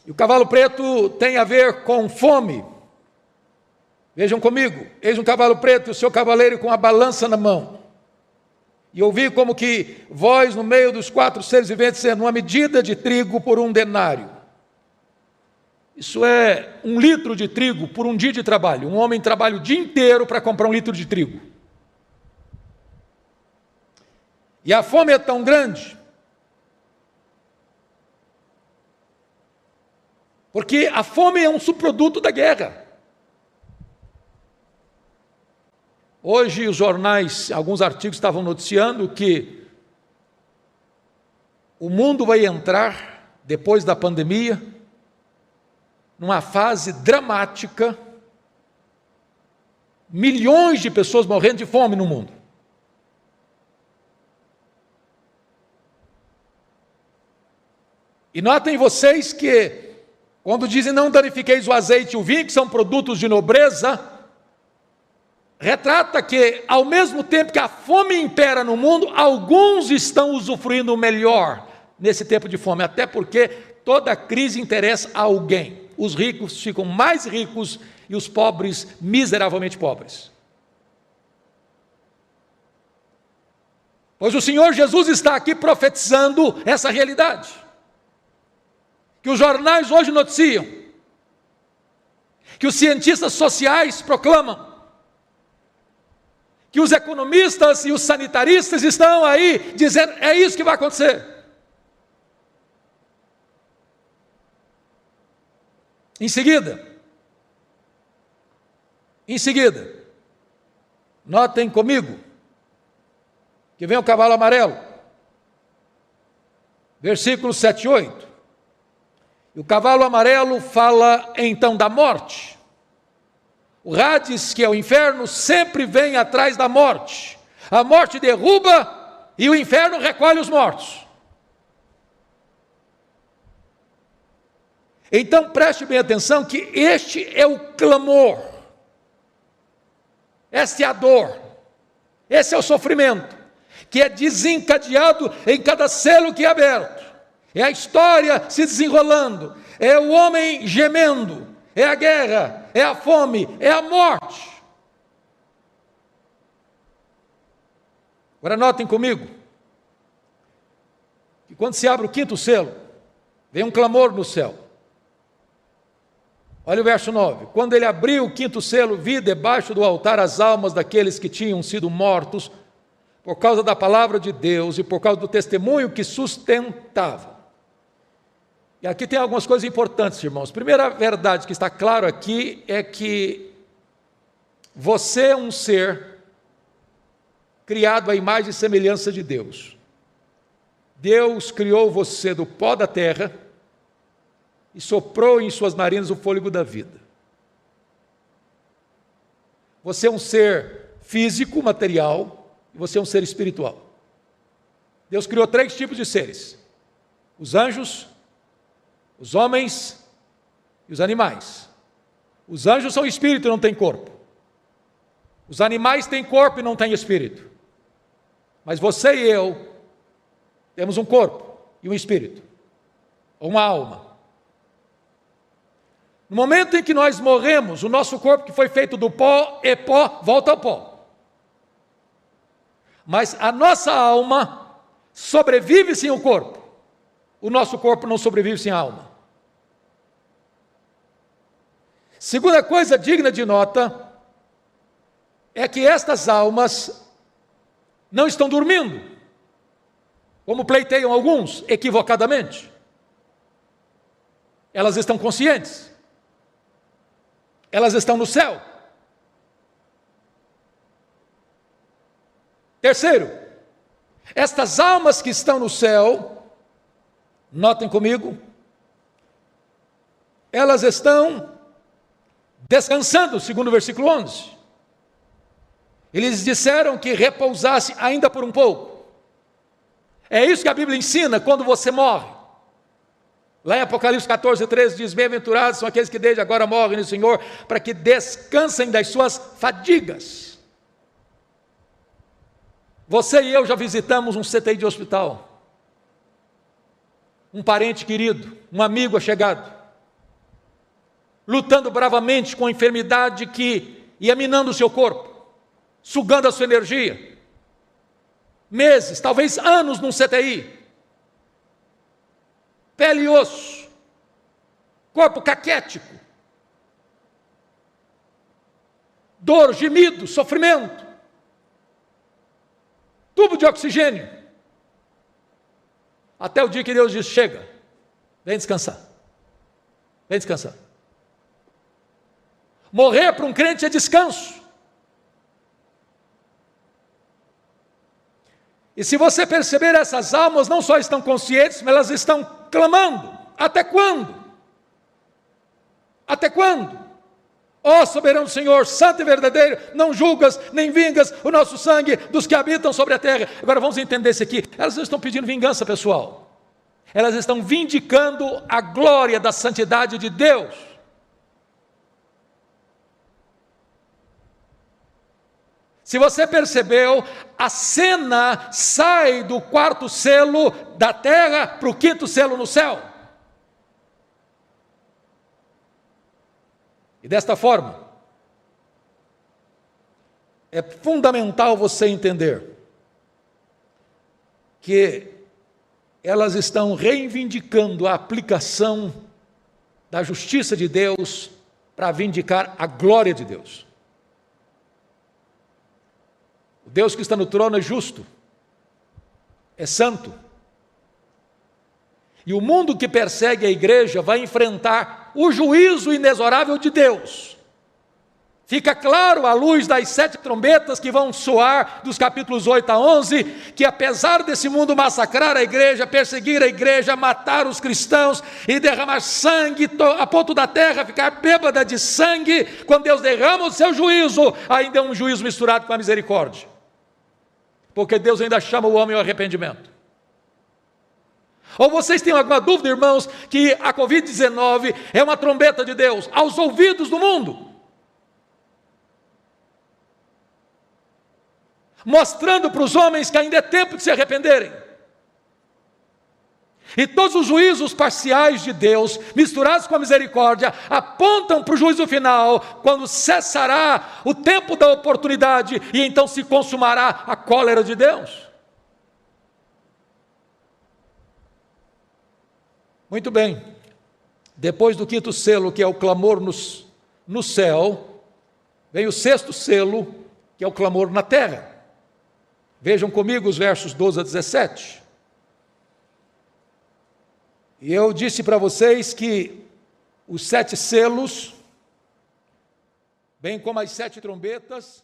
E o cavalo preto tem a ver com fome. Vejam comigo, eis um cavalo preto e o seu cavaleiro com a balança na mão. E ouvi como que voz no meio dos 4 seres viventes dizendo, uma medida de trigo por 1 denário. Isso é 1 litro de trigo por 1 dia de trabalho. Um homem trabalha o dia inteiro para comprar 1 litro de trigo. E a fome é tão grande, porque a fome é um subproduto da guerra. Hoje os jornais, alguns artigos estavam noticiando que o mundo vai entrar, depois da pandemia, numa fase dramática, milhões de pessoas morrendo de fome no mundo. E notem vocês que, quando dizem não danifiqueis o azeite e o vinho, que são produtos de nobreza, retrata que, ao mesmo tempo que a fome impera no mundo, alguns estão usufruindo melhor nesse tempo de fome, até porque toda crise interessa a alguém. Os ricos ficam mais ricos e os pobres miseravelmente pobres. Pois o Senhor Jesus está aqui profetizando essa realidade, que os jornais hoje noticiam, que os cientistas sociais proclamam, que os economistas e os sanitaristas estão aí dizendo, é isso que vai acontecer. Em seguida, notem comigo, que vem o cavalo amarelo, versículos 7 e 8. E o cavalo amarelo fala então da morte. O Hades, que é o inferno, sempre vem atrás da morte. A morte derruba e o inferno recolhe os mortos. Então preste bem atenção que este é o clamor, esta é a dor, esse é o sofrimento, que é desencadeado em cada selo que é aberto. É a história se desenrolando, é o homem gemendo, é a guerra, é a fome, é a morte. Agora notem comigo, que quando se abre o 5º selo, vem um clamor no céu. Olha o verso 9. Quando ele abriu o 5º selo, vi debaixo do altar as almas daqueles que tinham sido mortos por causa da palavra de Deus e por causa do testemunho que sustentavam. E aqui tem algumas coisas importantes, irmãos. Primeira verdade que está claro aqui é que você é um ser criado à imagem e semelhança de Deus. Deus criou você do pó da terra e soprou em suas narinas o fôlego da vida. Você é um ser físico, material, e você é um ser espiritual. Deus criou 3 tipos de seres: os anjos, os homens e os animais. Os anjos são espírito e não têm corpo. Os animais têm corpo e não têm espírito. Mas você e eu temos um corpo e um espírito, ou uma alma. No momento em que nós morremos, o nosso corpo, que foi feito do pó e pó, volta ao pó. Mas a nossa alma sobrevive sem o corpo. O nosso corpo não sobrevive sem a alma. Segunda coisa digna de nota é que estas almas não estão dormindo, como pleiteiam alguns equivocadamente. Elas estão conscientes. Elas estão no céu. Terceiro, estas almas que estão no céu, notem comigo, elas estão descansando, segundo o versículo 11. Eles disseram que repousasse ainda por um pouco. É isso que a Bíblia ensina quando você morre. Lá em Apocalipse 14, 13 diz, bem-aventurados são aqueles que desde agora morrem no Senhor, para que descansem das suas fadigas. Você e eu já visitamos um CTI de hospital. Um parente querido, um amigo achegado. lutando bravamente com a enfermidade que ia minando o seu corpo, sugando a sua energia. Meses, talvez anos num CTI. Pele e osso. Corpo caquético. Dor, gemido, sofrimento. Tubo de oxigênio. Até o dia que Deus diz: chega, vem descansar. Vem descansar. Morrer para um crente é descanso. E se você perceber, essas almas não só estão conscientes, mas elas estão clamando. Até quando? Até quando? Ó soberano Senhor, santo e verdadeiro, não julgas nem vingas o nosso sangue dos que habitam sobre a terra. Agora vamos entender isso aqui. Elas não estão pedindo vingança, pessoal. Elas estão vindicando a glória da santidade de Deus. Se você percebeu, a cena sai do quarto selo da terra para o quinto selo no céu. E desta forma, é fundamental você entender que elas estão reivindicando a aplicação da justiça de Deus para vindicar a glória de Deus. O Deus que está no trono é justo, é santo. E o mundo que persegue a igreja vai enfrentar o juízo inexorável de Deus. Fica claro, à luz das 7 trombetas que vão soar dos capítulos 8 a 11, que apesar desse mundo massacrar a igreja, perseguir a igreja, matar os cristãos e derramar sangue, a ponto da terra ficar bêbada de sangue, quando Deus derrama o seu juízo, ainda é um juízo misturado com a misericórdia. Porque Deus ainda chama o homem ao arrependimento. Ou vocês têm alguma dúvida, irmãos, que a Covid-19 é uma trombeta de Deus aos ouvidos do mundo? Mostrando para os homens que ainda é tempo de se arrependerem. E todos os juízos parciais de Deus, misturados com a misericórdia, apontam para o juízo final, quando cessará o tempo da oportunidade e então se consumará a cólera de Deus. Muito bem, depois do quinto selo, que é o clamor no céu, vem o sexto selo, que é o clamor na terra. Vejam comigo os versos 12 a 17. E eu disse para vocês que os 7 selos, bem como as 7 trombetas,